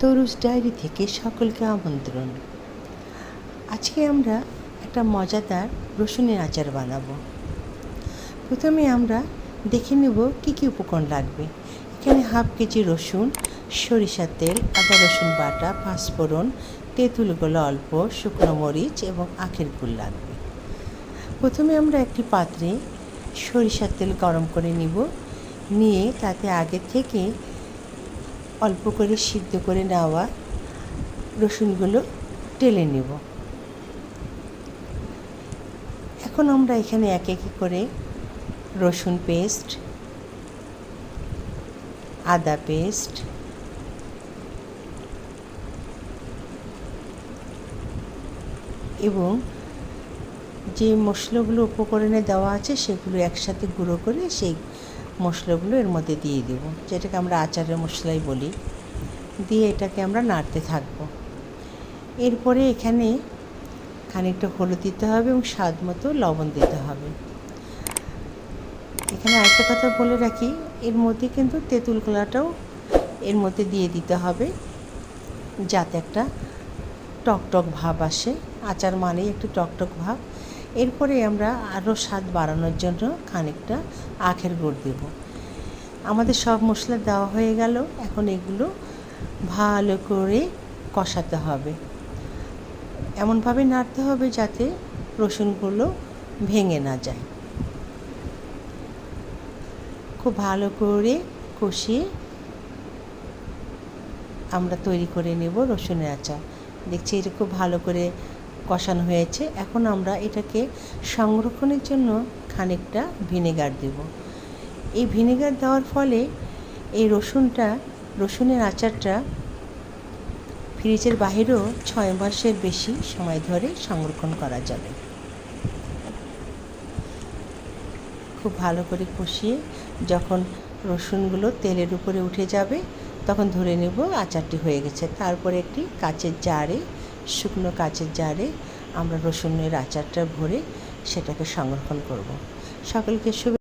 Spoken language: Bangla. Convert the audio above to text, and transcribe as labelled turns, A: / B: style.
A: তরুজ ডায়েরি থেকে সকলকে আমন্ত্রণ। আজকে আমরা একটা মজাদার রসুনের আচার বানাবো। প্রথমে আমরা দেখে নেব কী কী উপকরণ লাগবে। এখানে হাফ কেজি রসুন, সরিষার তেল, আদা রসুন বাটা, পাঁচফোড়ন, তেঁতুল গোলা অল্প, শুকনো মরিচ এবং আখের গুড় লাগবে। প্রথমে আমরা একটি পাত্রে সরিষার তেল গরম করে নিয়ে তাতে আগে থেকে অল্প করে সিদ্ধ করে নেওয়া রসুনগুলো টেলে নেব। এখন আমরা এখানে এক এক করে রসুন পেস্ট, আদা পেস্ট, এবং যে মশলাগুলো উপকরণে দেওয়া আছে সেগুলো একসাথে গুঁড়ো করে সেই মশলাগুলো এর মধ্যে দিয়ে দেব, যেটাকে আমরা আচারের মশলাই বলি। দিয়ে এটাকে আমরা নাড়তে থাকব। এরপরে এখানে খানিকটা হলুদ দিতে হবে এবং স্বাদ মতো লবণ দিতে হবে। এখানে আরেকটা কথা বলে রাখি, এর মধ্যে কিন্তু তেঁতুল গোলাটাও এর মধ্যে দিয়ে দিতে হবে, যাতে একটা টকটক ভাব আসে। আচার মানেই একটু টকটক ভাব। এরপরে আমরা আরও স্বাদ বাড়ানোর জন্য খানিকটা আখের গুড় দেব। আমাদের সব মশলা দেওয়া হয়ে গেল। এখন এগুলো ভালো করে কষাতে হবে, এমনভাবে নাড়তে হবে যাতে রসুনগুলো ভেঙে না যায়। খুব ভালো করে কষিয়ে আমরা তৈরি করে নেব রসুনের আচার। দেখছি এটা খুব ভালো করে কষানো হয়েছে। এখন আমরা এটাকে সংরক্ষণের জন্য খানিকটা ভিনেগার দেব। এই ভিনেগার দেওয়ার ফলে এই রসুনের আচারটা ফ্রিজের বাইরেও 6 মাসের বেশি সময় ধরে সংরক্ষণ করা যাবে। খুব ভালো করে কষিয়ে যখন রসুনগুলো তেলের উপরে উঠে যাবে তখন ধরে নেব আচারটি হয়ে গেছে। তারপরে একটি শুকনো কাচের জারে আমরা রসুনের আচারটা ভরে সেটাকে সংরক্ষণ করব। সকলকে